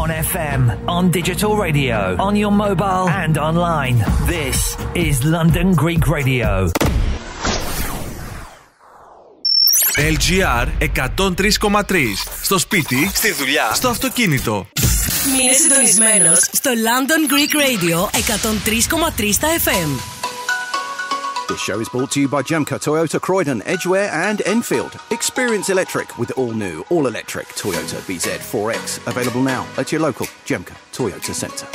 on FM, on digital radio, on your mobile and online. This is London Greek Radio. LGR 103,3. Στο σπίτι, στη δουλειά, στο αυτοκίνητο. Μείνε συντονισμένος στο London Greek Radio 103,3 στα FM. This show is brought to you by Gemco, Toyota, Croydon, Edgware and Enfield. Experience electric with the all-new, all-electric Toyota BZ4X. Available now at your local Gemco Toyota Centre.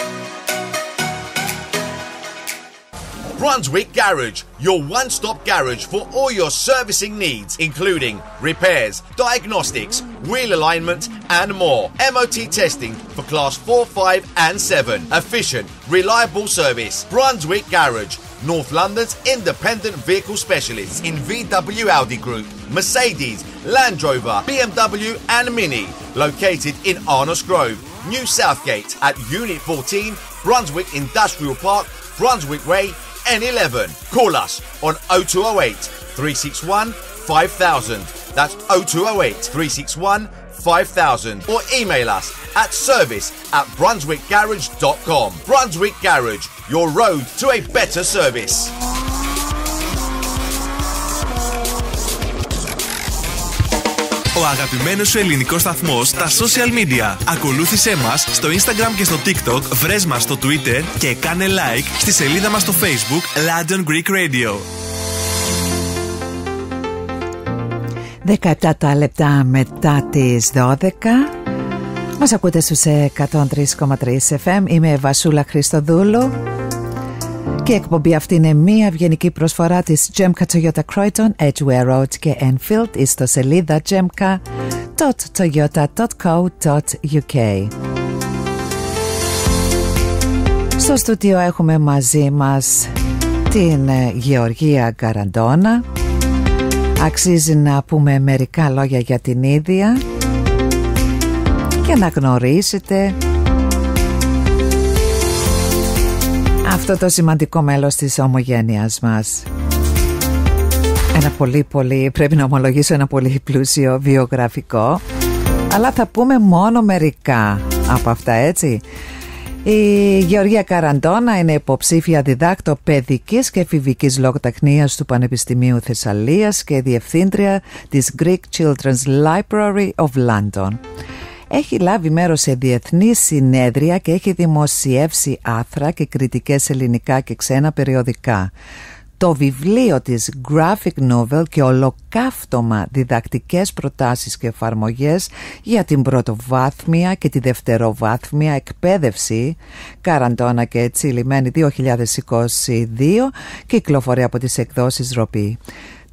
Brunswick Garage, your one-stop garage for all your servicing needs, including repairs, diagnostics, wheel alignment and more. MOT testing for class 4, 5 and 7. Efficient, reliable service. Brunswick Garage, North London's independent vehicle specialists in VW Audi Group, Mercedes, Land Rover, BMW and Mini. Located in Arnos Grove, New Southgate at Unit 14, Brunswick Industrial Park, Brunswick Way, N11. Call us on 0208 361 5000. That's 0208 361 5000. Or email us at service@brunswickgarage.com. Brunswick Garage, your road to a better service. Ο αγαπημένος σου ελληνικός σταθμός στα social media. Ακολούθησέ μας στο Instagram και στο TikTok, βρες μας στο Twitter και κάνε like στη σελίδα μας στο Facebook London Greek Radio. 17 λεπτά μετά τις 12. Μας ακούτε στους 103,3 FM. Είμαι Βασούλα Χριστοδούλου και η εκπομπή αυτή είναι μία ευγενική προσφορά της Gemco Toyota Croydon, Edgware Road και Enfield. Είστε στο σελίδα gemca.toyota.co.uk. Στο στούντιο έχουμε μαζί μας την Γεωργία Γκαραντώνα. Αξίζει να πούμε μερικά λόγια για την ίδια και να γνωρίσετε αυτό το σημαντικό μέλος της ομογένειας μας. Πρέπει να ομολογήσω ένα πολύ πλούσιο βιογραφικό, αλλά θα πούμε μόνο μερικά από αυτά, έτσι. Η Γεωργία Γκαραντώνα είναι υποψήφια διδάκτο παιδικής και εφηβικής λογοτεχνίας του Πανεπιστημίου Θεσσαλίας και διευθύντρια της Greek Children's Library of London. Έχει λάβει μέρος σε διεθνή συνέδρια και έχει δημοσιεύσει άθρα και κριτικές σε ελληνικά και ξένα περιοδικά. Το βιβλίο της graphic novel και ολοκαύτωμα διδακτικές προτάσεις και εφαρμογές για την πρωτοβάθμια και τη δευτεροβάθμια εκπαίδευση, Καραντώνα και Τσιλιμένη 2022, κυκλοφορεί από τις εκδόσεις Ροπή.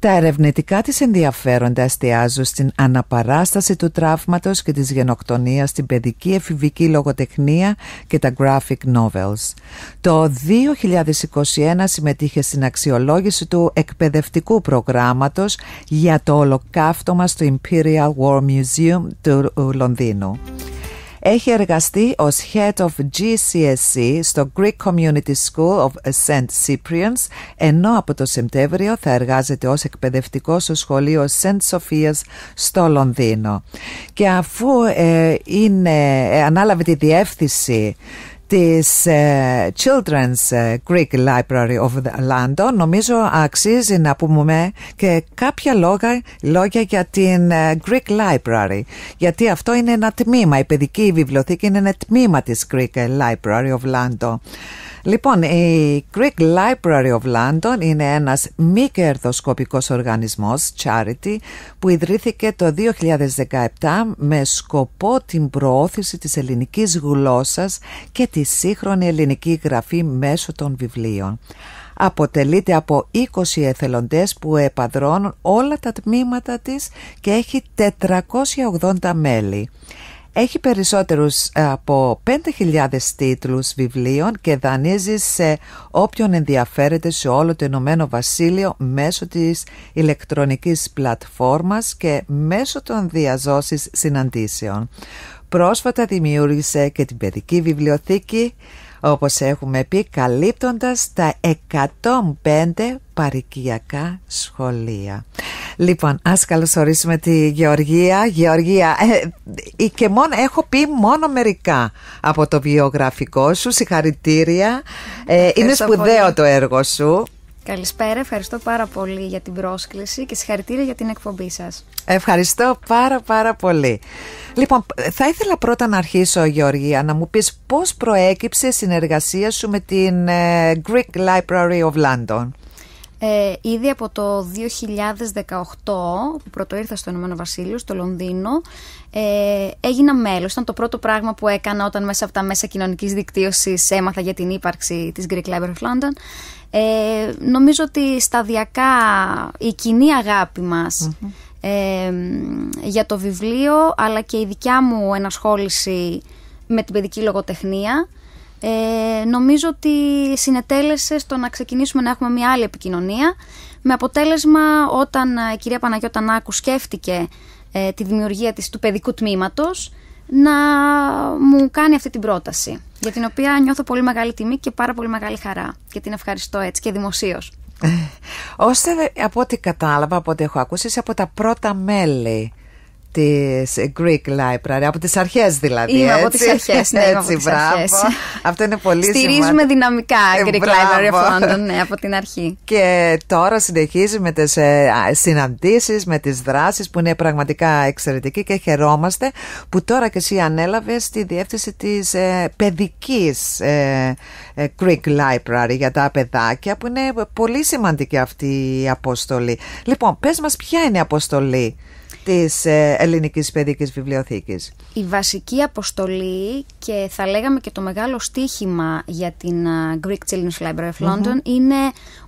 Τα ερευνητικά της ενδιαφέροντα εστιάζουν στην αναπαράσταση του τραύματος και της γενοκτονίας στην παιδική εφηβική λογοτεχνία και τα graphic novels. Το 2021 συμμετείχε στην αξιολόγηση του εκπαιδευτικού προγράμματος για το ολοκαύτωμα στο Imperial War Museum του Λονδίνου. Έχει εργαστεί ως Head of GCSE στο Greek Community School of St. Cyprian's, ενώ από το Σεπτέμβριο θα εργάζεται ως εκπαιδευτικό στο σχολείο St. Sophia's στο Λονδίνο. Και αφού ανάλαβε τη διεύθυνση της Children's Greek Library of London, νομίζω αξίζει να πούμε και κάποια λόγια για την Greek Library, γιατί αυτό είναι ένα τμήμα, η παιδική βιβλιοθήκη είναι ένα τμήμα της Greek Library of London. Λοιπόν, η Greek Library of London είναι ένας μη κερδοσκοπικός οργανισμός, charity, που ιδρύθηκε το 2017 με σκοπό την προώθηση της ελληνικής γλώσσας και τη σύγχρονη ελληνική γραφή μέσω των βιβλίων. Αποτελείται από 20 εθελοντές που επαδρώνουν όλα τα τμήματα της και έχει 480 μέλη. Έχει περισσότερους από 5.000 τίτλους βιβλίων και δανείζει σε όποιον ενδιαφέρεται σε όλο το Ηνωμένο Βασίλειο μέσω της ηλεκτρονικής πλατφόρμας και μέσω των διαζώσεις συναντήσεων. Πρόσφατα δημιούργησε και την παιδική βιβλιοθήκη όπως έχουμε πει, καλύπτοντας τα 105 παροικιακά σχολεία. Λοιπόν, ας καλωσορίσουμε τη Γεωργία. Γεωργία, και μόνο, έχω πει μόνο μερικά από το βιογραφικό σου. Συγχαρητήρια. Είναι σπουδαίο πολύ το έργο σου. Καλησπέρα, ευχαριστώ πάρα πολύ για την πρόσκληση και συγχαρητήρια για την εκπομπή σας. Ευχαριστώ πάρα πολύ. Λοιπόν, θα ήθελα πρώτα να αρχίσω, Γεωργία, να μου πεις πώς προέκυψε η συνεργασία σου με την Greek Library of London. Ήδη από το 2018 που πρωτοήρθα στο Ηνωμένο Βασίλειο, στο Λονδίνο, έγινα μέλος. Ήταν το πρώτο πράγμα που έκανα όταν μέσα από τα μέσα κοινωνικής δικτύωσης έμαθα για την ύπαρξη της Greek Library of London. Νομίζω ότι σταδιακά η κοινή αγάπη μας για το βιβλίο, αλλά και η δικιά μου ενασχόληση με την παιδική λογοτεχνία, νομίζω ότι συνετέλεσε στο να ξεκινήσουμε να έχουμε μια άλλη επικοινωνία, με αποτέλεσμα όταν η κυρία Παναγιώτα Νάκου σκέφτηκε τη δημιουργία του παιδικού τμήματος να μου κάνει αυτή την πρόταση, για την οποία νιώθω πολύ μεγάλη τιμή και πάρα πολύ μεγάλη χαρά και την ευχαριστώ έτσι και δημοσίως. Ώστε, από ό,τι κατάλαβα, από ό,τι έχω ακούσει, είσαι από τα πρώτα μέλη της Greek Library, από τις αρχές δηλαδή. Είμαι από τις αρχές, ναι, έτσι, μπράβο. Αυτό είναι πολύ σημαντικό. Στηρίζουμε δυναμικά Greek Library of London, ναι, από την αρχή. Και τώρα συνεχίζει με τις συναντήσεις, με τις δράσεις που είναι πραγματικά εξαιρετική και χαιρόμαστε που τώρα και εσύ ανέλαβες τη διεύθυνση της παιδικής Greek Library για τα παιδάκια, που είναι πολύ σημαντική αυτή η αποστολή. Λοιπόν, πες μας ποια είναι η αποστολή της Ελληνικής Παιδικής Βιβλιοθήκης. Η βασική αποστολή και θα λέγαμε και το μεγάλο στίχημα για την Greek Children's Library of London είναι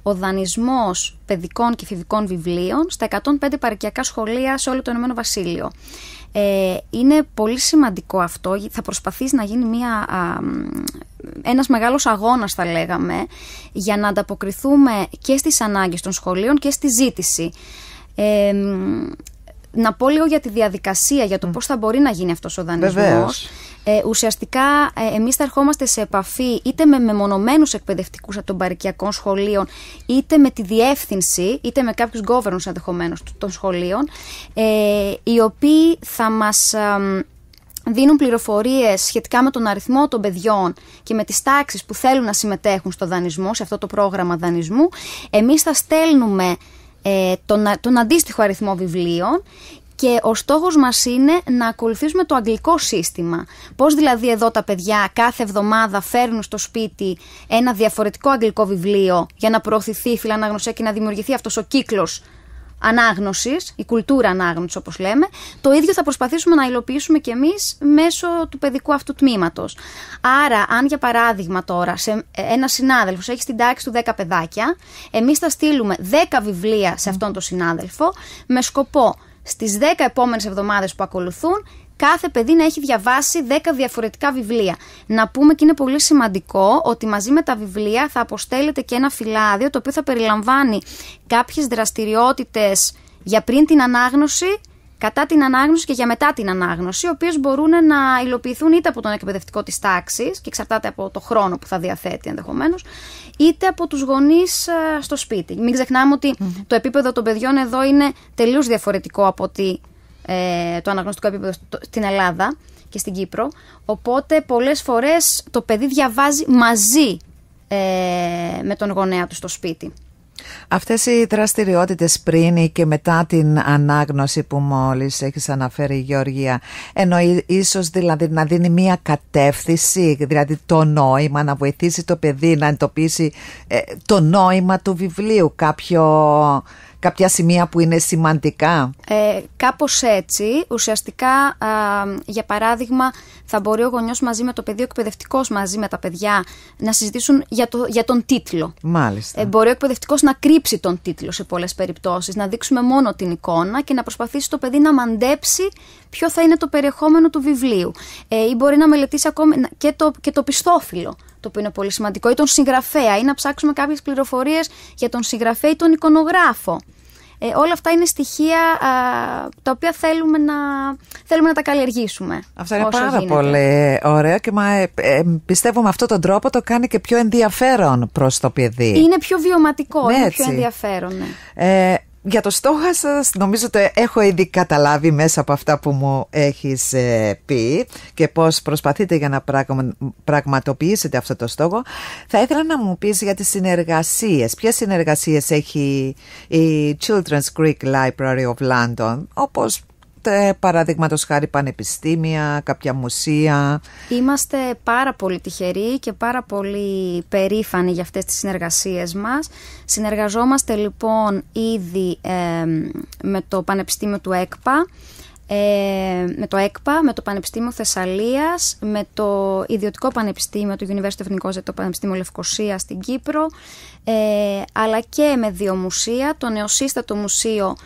ο δανεισμός παιδικών και εφηβικών βιβλίων στα 105 παροικιακά σχολεία σε όλο το Ηνωμένο Βασίλειο. Είναι πολύ σημαντικό αυτό, θα προσπαθήσει να γίνει ένας μεγάλος αγώνας, θα λέγαμε, για να ανταποκριθούμε και στις ανάγκες των σχολείων και στη ζήτηση. Να πω λίγο για τη διαδικασία, για το πώς θα μπορεί να γίνει αυτός ο δανεισμός. Ουσιαστικά εμείς θα ερχόμαστε σε επαφή είτε με μεμονωμένους εκπαιδευτικούς από των παροικιακών σχολείων, είτε με τη διεύθυνση, είτε με κάποιους governors ενδεχομένως των σχολείων, οι οποίοι θα μας δίνουν πληροφορίες σχετικά με τον αριθμό των παιδιών και με τις τάξεις που θέλουν να συμμετέχουν στο δανεισμό, σε αυτό το πρόγραμμα δανεισμού. Εμείς θα στέλνουμε τον αντίστοιχο αριθμό βιβλίων και ο στόχος μας είναι να ακολουθήσουμε το αγγλικό σύστημα. Πώς δηλαδή εδώ τα παιδιά κάθε εβδομάδα φέρνουν στο σπίτι ένα διαφορετικό αγγλικό βιβλίο για να προωθηθεί η φιλαναγνωσία και να δημιουργηθεί αυτός ο κύκλος ανάγνωσης, η κουλτούρα ανάγνωσης όπως λέμε. Το ίδιο θα προσπαθήσουμε να υλοποιήσουμε και εμείς μέσω του παιδικού αυτού τμήματος. Άρα, αν για παράδειγμα τώρα ένα συνάδελφος έχει στην τάξη του 10 παιδάκια, εμείς θα στείλουμε 10 βιβλία σε αυτόν τον συνάδελφο, με σκοπό στις 10 επόμενες εβδομάδες που ακολουθούν κάθε παιδί να έχει διαβάσει 10 διαφορετικά βιβλία. Να πούμε, και είναι πολύ σημαντικό, ότι μαζί με τα βιβλία θα αποστέλλεται και ένα φυλάδιο το οποίο θα περιλαμβάνει κάποιες δραστηριότητες για πριν την ανάγνωση, κατά την ανάγνωση και για μετά την ανάγνωση, οι οποίες μπορούν να υλοποιηθούν είτε από τον εκπαιδευτικό της τάξης, και εξαρτάται από το χρόνο που θα διαθέτει ενδεχομένως, είτε από τους γονείς στο σπίτι. Μην ξεχνάμε ότι το επίπεδο των παιδιών εδώ είναι τελείως διαφορετικό από ότι το αναγνωστικό επίπεδο στην Ελλάδα και στην Κύπρο, οπότε πολλές φορές το παιδί διαβάζει μαζί με τον γονέα του στο σπίτι. Αυτές οι δραστηριότητες πριν και μετά την ανάγνωση που μόλις έχεις αναφέρει, Γεωργία, εννοεί ίσως δηλαδή να δίνει μία κατεύθυνση, δηλαδή το νόημα, να βοηθήσει το παιδί να εντοπίσει το νόημα του βιβλίου, κάποια σημεία που είναι σημαντικά. Κάπως έτσι. Ουσιαστικά, για παράδειγμα, θα μπορεί ο γονιός μαζί με το παιδί, ο εκπαιδευτικός μαζί με τα παιδιά, να συζητήσουν για τον τίτλο. Μάλιστα. Μπορεί ο εκπαιδευτικός να κρύψει τον τίτλο σε πολλές περιπτώσεις, να δείξουμε μόνο την εικόνα και να προσπαθήσει το παιδί να μαντέψει ποιο θα είναι το περιεχόμενο του βιβλίου. Ή μπορεί να μελετήσει ακόμη και το πιστόφυλλο, το οποίο είναι πολύ σημαντικό, ή τον συγγραφέα, ή να ψάξουμε κάποιες πληροφορίες για τον συγγραφέα ή τον εικονογράφο. Όλα αυτά είναι στοιχεία τα οποία θέλουμε να τα καλλιεργήσουμε. Αυτό είναι πάρα πολύ ωραίο και πιστεύω με αυτόν τον τρόπο το κάνει και πιο ενδιαφέρον προς το παιδί. Είναι πιο βιωματικό, είναι πιο ενδιαφέρον. Ναι. Για το στόχο σας νομίζω ότι έχω ήδη καταλάβει μέσα από αυτά που μου έχεις πει και πώς προσπαθείτε για να πραγματοποιήσετε αυτό το στόχο. Θα ήθελα να μου πεις για τις συνεργασίες. Ποιες συνεργασίες έχει η Children's Greek Library of London, όπως παραδείγματος χάρη πανεπιστήμια, κάποια μουσεία? Είμαστε πάρα πολύ τυχεροί και πάρα πολύ περήφανοι για αυτές τις συνεργασίες μας. Συνεργαζόμαστε λοιπόν ήδη με το Πανεπιστήμιο του ΕΚΠΑ, με το Πανεπιστήμιο Θεσσαλίας, με το Ιδιωτικό Πανεπιστήμιο του University of Nicosia, το Πανεπιστήμιο Λευκοσία στην Κύπρο, αλλά και με 2 μουσεία, το νεοσύστατο Μουσείο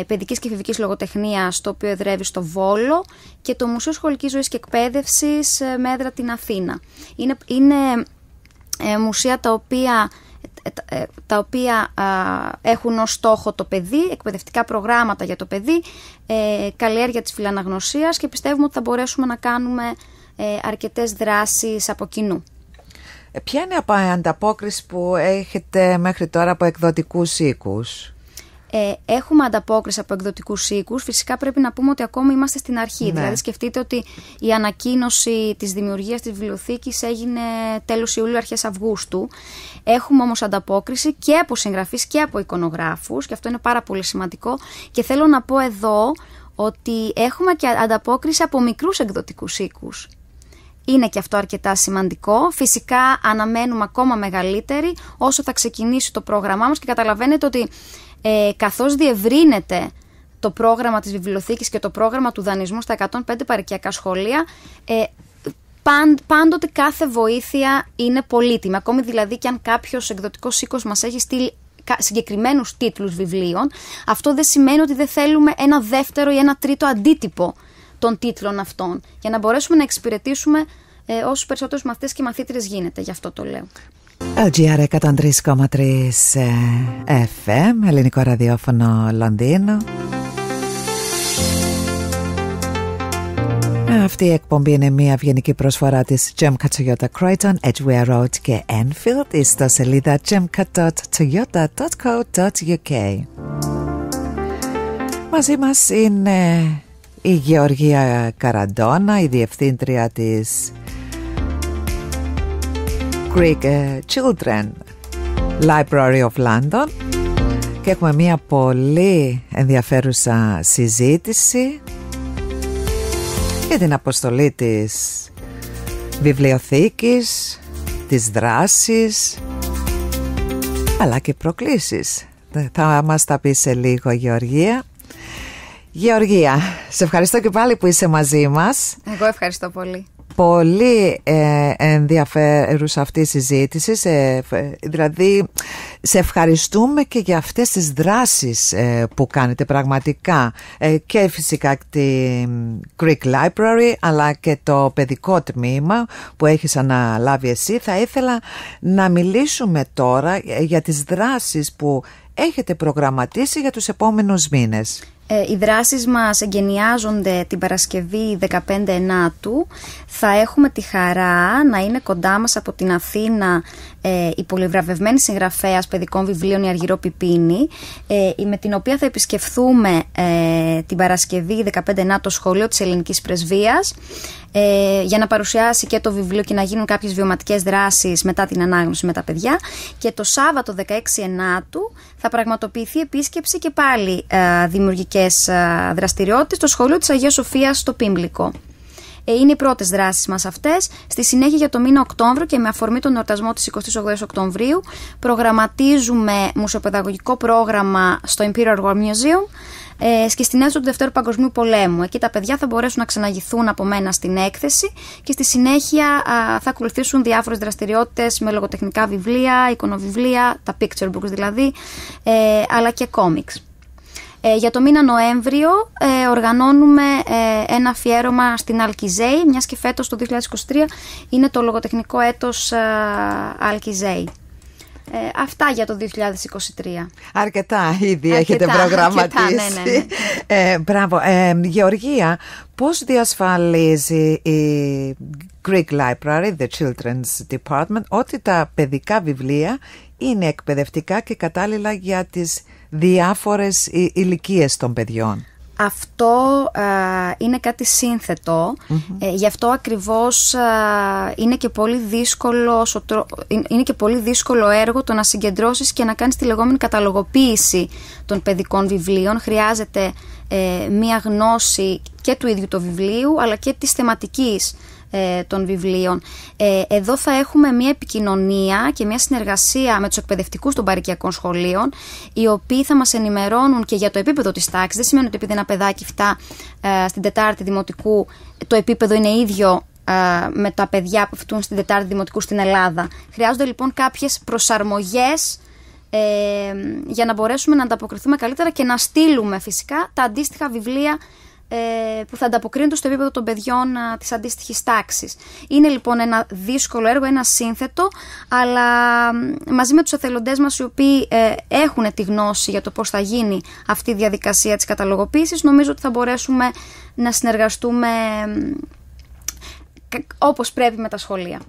Παιδικής και Εφηβικής Λογοτεχνίας, το οποίο εδρεύει στο Βόλο, και το Μουσείο Σχολικής Ζωής και Εκπαίδευσης με έδρα την Αθήνα. Είναι μουσεία τα οποία έχουν ως στόχο το παιδί, εκπαιδευτικά προγράμματα για το παιδί, καλλιέργεια της φιλαναγνωσίας, και πιστεύουμε ότι θα μπορέσουμε να κάνουμε αρκετές δράσεις από κοινού. Ποια είναι η ανταπόκριση που έχετε μέχρι τώρα από εκδοτικούς οίκους? Έχουμε ανταπόκριση από εκδοτικούς οίκους. Φυσικά πρέπει να πούμε ότι ακόμα είμαστε στην αρχή. Ναι. Δηλαδή σκεφτείτε ότι η ανακοίνωση της δημιουργίας της βιβλιοθήκης έγινε τέλος Ιουλίου, αρχές Αυγούστου. Έχουμε όμως ανταπόκριση και από συγγραφείς και από εικονογράφους, και αυτό είναι πάρα πολύ σημαντικό. Και θέλω να πω εδώ ότι έχουμε και ανταπόκριση από μικρούς εκδοτικούς οίκους. Είναι και αυτό αρκετά σημαντικό. Φυσικά αναμένουμε ακόμα μεγαλύτερη όσο θα ξεκινήσει το πρόγραμμά μας, και καταλαβαίνετε ότι καθώς διευρύνεται το πρόγραμμα της βιβλιοθήκης και το πρόγραμμα του δανεισμού στα 105 παροικιακά σχολεία, πάντοτε κάθε βοήθεια είναι πολύτιμη. Ακόμη δηλαδή και αν κάποιος εκδοτικός οίκος μας έχει στείλει συγκεκριμένους τίτλους βιβλίων, αυτό δεν σημαίνει ότι δεν θέλουμε ένα δεύτερο ή ένα τρίτο αντίτυπο των τίτλων αυτών, για να μπορέσουμε να εξυπηρετήσουμε όσους περισσότερους μαθητές και μαθήτρες γίνεται. Γι' αυτό το λέω. LGR 103,3 FM, ελληνικό ραδιόφωνο Λονδίνο. Αυτή η εκπομπή είναι μια ευγενική προσφορά της Gemca Toyota Croydon, Edgware Road και Enfield. Είστε στο σελίδα gemca.toyota.co.uk. Μαζί μας είναι η Γεωργία Καραντώνα, η διευθύντρια της Greek Children Library of London, και έχουμε μια πολύ ενδιαφέρουσα συζήτηση για την αποστολή της βιβλιοθήκης, τις δράσεις αλλά και προκλήσεις. Θα μας τα πει σε λίγο Γεωργία. Γεωργία, σε ευχαριστώ και πάλι που είσαι μαζί μας. Εγώ ευχαριστώ πολύ. Πολύ ενδιαφέρουσα αυτή η συζήτηση, δηλαδή σε ευχαριστούμε και για αυτές τις δράσεις που κάνετε πραγματικά, και φυσικά τη Greek Library αλλά και το παιδικό τμήμα που έχεις αναλάβει εσύ. Θα ήθελα να μιλήσουμε τώρα για τις δράσεις που έχετε προγραμματίσει για τους επόμενους μήνες. Οι δράσεις μας εγκαινιάζονται την Παρασκευή 15 Ενάτου. Θα έχουμε τη χαρά να είναι κοντά μας από την Αθήνα η πολυβραβευμένη συγγραφέας παιδικών βιβλίων η Αργυρό Πιπίνη, με την οποία θα επισκεφθούμε την Παρασκευή 15 Ενάτου το σχολείο της Ελληνικής Πρεσβείας, για να παρουσιάσει και το βιβλίο και να γίνουν κάποιες βιωματικές δράσεις μετά την ανάγνωση με τα παιδιά. Και το Σάββατο 16 Ενάτου θα πραγματοποιηθεί επίσκεψη και πάλι δημιουργικές δραστηριότητες στο σχολείο της Αγίας Σοφίας στο Πύμπλικο. Είναι οι πρώτες δράσεις μας αυτές. Στη συνέχεια, για το μήνα Οκτώβριο και με αφορμή τον εορτασμό της 28 Οκτωβρίου, προγραμματίζουμε μουσεοπαιδαγωγικό πρόγραμμα στο Imperial War Museum και στην αίθουσα του Δευτέρου Παγκοσμίου Πολέμου. Εκεί τα παιδιά θα μπορέσουν να ξαναγηθούν από μένα στην έκθεση, και στη συνέχεια θα ακολουθήσουν διάφορες δραστηριότητες με λογοτεχνικά βιβλία, εικονοβιβλία, τα picture books δηλαδή, αλλά και comics. Για το μήνα Νοέμβριο οργανώνουμε ένα αφιέρωμα στην Αλκιζέη, μιας και φέτος το 2023 είναι το λογοτεχνικό έτος Αλκιζέη. Αυτά για το 2023. Αρκετά ήδη έχετε προγραμματίσει. Ναι. Μπράβο. Γεωργία, πώς διασφαλίζει η Greek Library, the Children's Department, ότι τα παιδικά βιβλία είναι εκπαιδευτικά και κατάλληλα για τις διάφορες ηλικίες των παιδιών? Αυτό είναι κάτι σύνθετο, γι' αυτό ακριβώς είναι και πολύ δύσκολο έργο το να συγκεντρώσεις και να κάνεις τη λεγόμενη καταλογοποίηση των παιδικών βιβλίων. Χρειάζεται μία γνώση και του ίδιου του βιβλίου, αλλά και της θεματικής των βιβλίων. Εδώ θα έχουμε μια επικοινωνία και μια συνεργασία με τους εκπαιδευτικούς των παροικιακών σχολείων, οι οποίοι θα μας ενημερώνουν και για το επίπεδο της τάξης. Δεν σημαίνει ότι επειδή ένα παιδάκι φτά στην Τετάρτη Δημοτικού, το επίπεδο είναι ίδιο με τα παιδιά που φοιτούν στην Τετάρτη Δημοτικού στην Ελλάδα. Χρειάζονται λοιπόν κάποιες προσαρμογές για να μπορέσουμε να ανταποκριθούμε καλύτερα και να στείλουμε φυσικά τα αντίστοιχα βιβλία που θα ανταποκρίνονται στο επίπεδο των παιδιών της αντίστοιχης τάξης. Είναι λοιπόν ένα δύσκολο έργο, ένα σύνθετο, αλλά μαζί με τους εθελοντές μας, οι οποίοι έχουν τη γνώση για το πώς θα γίνει αυτή η διαδικασία της καταλογοποίησης, νομίζω ότι θα μπορέσουμε να συνεργαστούμε όπως πρέπει με τα σχολεία.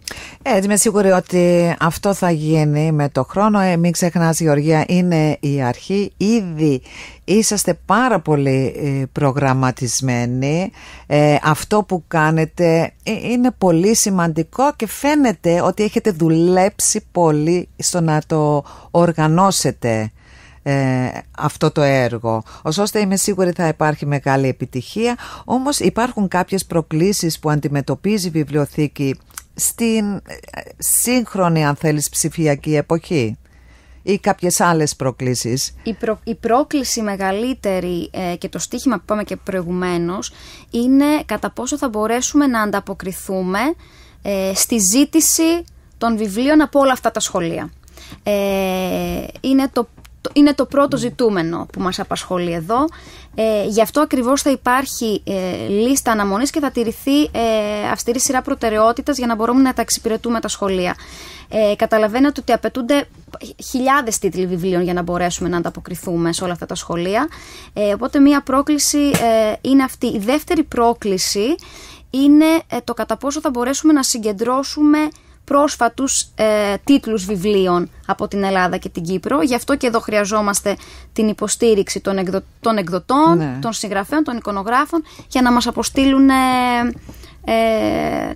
Έτσι, είμαι σίγουρη ότι αυτό θα γίνει με το χρόνο. Μην ξεχνάς, Γεωργία, είναι η αρχή. Ήδη είσαστε πάρα πολύ προγραμματισμένοι. Αυτό που κάνετε είναι πολύ σημαντικό και φαίνεται ότι έχετε δουλέψει πολύ στο να το οργανώσετε αυτό το έργο, ώστε είμαι σίγουρη θα υπάρχει μεγάλη επιτυχία. Όμως υπάρχουν κάποιες προκλήσεις που αντιμετωπίζει η βιβλιοθήκη στην σύγχρονη, αν θέλεις, ψηφιακή εποχή, ή κάποιες άλλες προκλήσεις? Η πρόκληση μεγαλύτερη και το στίχημα που είπαμε και προηγουμένως είναι κατά πόσο θα μπορέσουμε να ανταποκριθούμε στη των βιβλίων από όλα αυτά τα σχολεία. Είναι το πρώτο ζητούμενο που μας απασχολεί εδώ. Γι' αυτό ακριβώς θα υπάρχει λίστα αναμονής και θα τηρηθεί αυστηρή σειρά προτεραιότητας για να μπορούμε να τα εξυπηρετούμε τα σχολεία. Καταλαβαίνετε ότι απαιτούνται χιλιάδες τίτλοι βιβλίων για να μπορέσουμε να ανταποκριθούμε σε όλα αυτά τα σχολεία. Οπότε μία πρόκληση είναι αυτή. Η δεύτερη πρόκληση είναι το κατά πόσο θα μπορέσουμε να συγκεντρώσουμε πρόσφατους τίτλους βιβλίων από την Ελλάδα και την Κύπρο. Γι' αυτό και εδώ χρειαζόμαστε την υποστήριξη των εκδοτών, ναι, των συγγραφέων, των εικονογράφων, για να μας αποστείλουν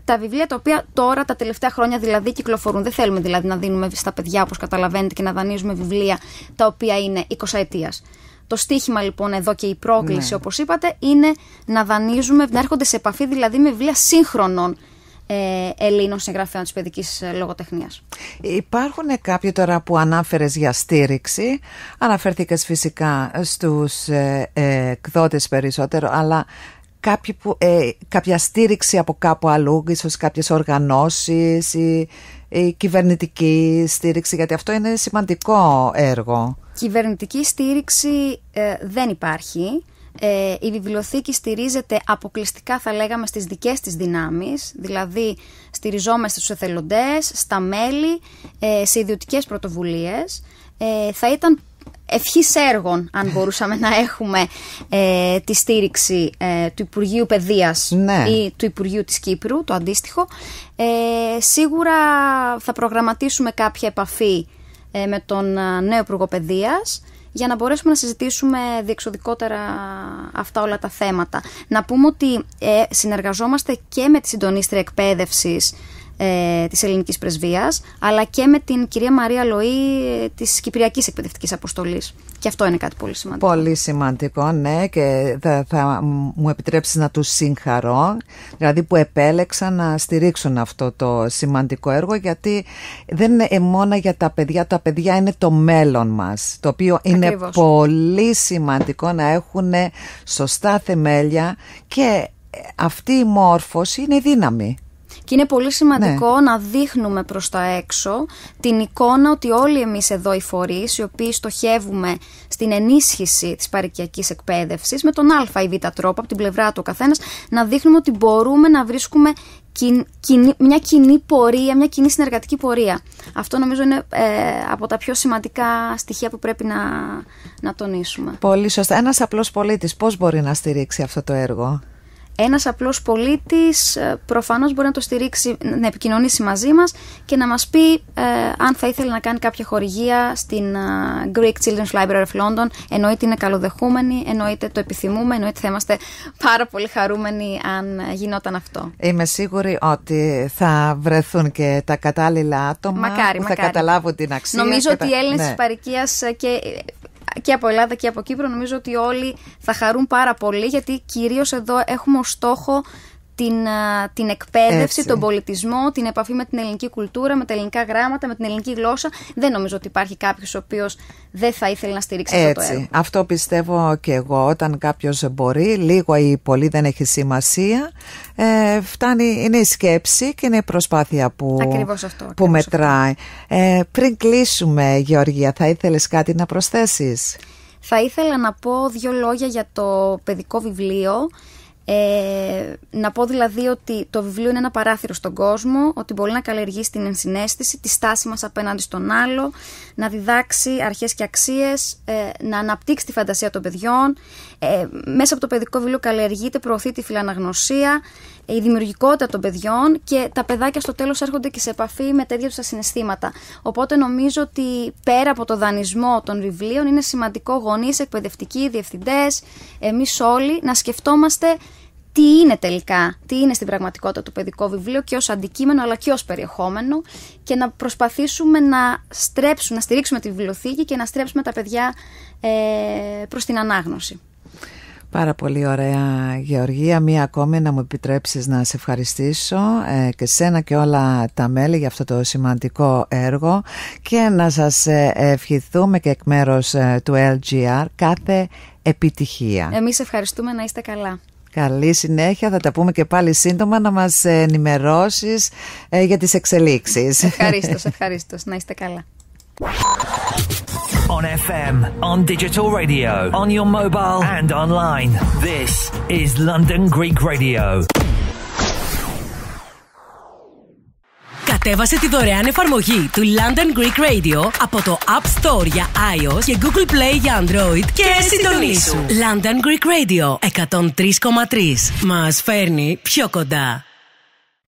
τα βιβλία τα οποία τώρα τα τελευταία χρόνια δηλαδή κυκλοφορούν. Δεν θέλουμε δηλαδή να δίνουμε στα παιδιά, όπως καταλαβαίνετε, και να δανείζουμε βιβλία τα οποία είναι 20 ετίας. Το στίχημα λοιπόν εδώ και η πρόκληση, ναι, όπως είπατε, είναι να δανείζουμε, να έρχονται σε επαφή δηλαδή με βιβλία σύγχρονων Ελλήνων συγγραφέων της παιδικής λογοτεχνίας. Υπάρχουν κάποιοι τώρα που ανάφερες για στήριξη, αναφέρθηκες φυσικά στους εκδότες περισσότερο, αλλά κάποια στήριξη από κάπου αλλού, ίσως κάποιες οργανώσεις ή κυβερνητική στήριξη, γιατί αυτό είναι σημαντικό έργο. Κυβερνητική στήριξη δεν υπάρχει. Η βιβλιοθήκη στηρίζεται αποκλειστικά, θα λέγαμε, στις δικές της δυνάμεις, δηλαδή στηριζόμαστε στους εθελοντές, στα μέλη, σε ιδιωτικές πρωτοβουλίες. Θα ήταν ευχής έργων αν μπορούσαμε να έχουμε τη στήριξη του Υπουργείου Παιδείας, ναι, ή του Υπουργείου της Κύπρου, το αντίστοιχο. Σίγουρα θα προγραμματίσουμε κάποια επαφή με τον νέο Υπουργό Παιδείας για να μπορέσουμε να συζητήσουμε διεξοδικότερα αυτά όλα τα θέματα. Να πούμε ότι συνεργαζόμαστε και με τη συντονίστρια εκπαίδευσης της Ελληνικής Πρεσβείας, αλλά και με την κυρία Μαρία Λοή της Κυπριακής Εκπαιδευτικής Αποστολής. Και αυτό είναι κάτι πολύ σημαντικό. Πολύ σημαντικό, ναι, και θα μου επιτρέψεις να τους συγχαρώ, δηλαδή που επέλεξαν να στηρίξουν αυτό το σημαντικό έργο, γιατί δεν είναι μόνο για τα παιδιά είναι το μέλλον μας, το οποίο είναι ακριβώς πολύ σημαντικό να έχουν σωστά θεμέλια, και αυτή η μόρφωση είναι δύναμη. Και είναι πολύ σημαντικό να δείχνουμε προς τα έξω την εικόνα ότι όλοι εμείς εδώ οι φορείς, οι οποίοι στοχεύουμε στην ενίσχυση της παροικιακής εκπαίδευσης, με τον α ή β τρόπο, από την πλευρά του ο καθένας, να δείχνουμε ότι μπορούμε να βρίσκουμε μια κοινή πορεία, μια κοινή συνεργατική πορεία. Αυτό νομίζω είναι από τα πιο σημαντικά στοιχεία που πρέπει να τονίσουμε. Πολύ σωστά. Ένας απλός πολίτης πώς μπορεί να στηρίξει αυτό το έργο? Ένας απλός πολίτης προφανώς μπορεί να το στηρίξει, να επικοινωνήσει μαζί μας και να μας πει αν θα ήθελε να κάνει κάποια χορηγία στην Greek Children's Library of London. Εννοείται είναι καλοδεχούμενοι, εννοείται το επιθυμούμε, εννοείται θα είμαστε πάρα πολύ χαρούμενοι αν γινόταν αυτό. Είμαι σίγουρη ότι θα βρεθούν και τα κατάλληλα άτομα που θα καταλάβουν την αξία. Νομίζω ότι οι Έλληνες της παροικίας και από Ελλάδα και από Κύπρο, νομίζω ότι όλοι θα χαρούν πάρα πολύ, γιατί κυρίως εδώ έχουμε ως στόχο την εκπαίδευση, τον πολιτισμό, την επαφή με την ελληνική κουλτούρα, με τα ελληνικά γράμματα, με την ελληνική γλώσσα. Δεν νομίζω ότι υπάρχει κάποιος ο οποίος δεν θα ήθελε να στηρίξει αυτό το έργο. Αυτό πιστεύω και εγώ. Όταν κάποιος μπορεί, λίγο ή πολύ δεν έχει σημασία, φτάνει, είναι η σκέψη και είναι η προσπάθεια που μετράει. Πριν κλείσουμε, Γεωργία, θα ήθελες κάτι να προσθέσεις? Θα ήθελα να πω 2 λόγια για το παιδικό βιβλίο. Να πω δηλαδή ότι το βιβλίο είναι ένα παράθυρο στον κόσμο, ότι μπορεί να καλλιεργήσει την ενσυναίσθηση, τη στάση μας απέναντι στον άλλο, να διδάξει αρχές και αξίες, να αναπτύξει τη φαντασία των παιδιών. Μέσα από το παιδικό βιβλίο καλλιεργείται, προωθεί τη φιλαναγνωσία, η δημιουργικότητα των παιδιών, και τα παιδάκια στο τέλος έρχονται και σε επαφή με τα ίδια τους τα συναισθήματα. Οπότε νομίζω ότι πέρα από το δανεισμό των βιβλίων είναι σημαντικό γονείς, εκπαιδευτικοί, διευθυντές, εμείς όλοι να σκεφτόμαστε τι είναι τελικά, τι είναι στην πραγματικότητα το παιδικό βιβλίο, και ως αντικείμενο αλλά και ως περιεχόμενο, και να προσπαθήσουμε να στηρίξουμε τη βιβλιοθήκη και να στρέψουμε τα παιδιά προς την ανάγνωση. Πάρα πολύ ωραία, Γεωργία. Μία ακόμη να μου επιτρέψεις να σε ευχαριστήσω και σένα και όλα τα μέλη για αυτό το σημαντικό έργο, και να σας ευχηθούμε και εκ μέρους του LGR κάθε επιτυχία. Εμείς ευχαριστούμε, να είστε καλά. Καλή συνέχεια, θα τα πούμε και πάλι σύντομα να μας ενημερώσεις για τις εξελίξεις. Ευχαρίστως, να είστε καλά. On FM, on digital radio, on your mobile and online. This is London Greek Radio. Κατέβασε τη δωρεάν εφαρμογή του London Greek Radio από το App Store για iOS και Google Play για Android και συντονίσου. London Greek Radio 103,3 μας φέρνει πιο κοντά.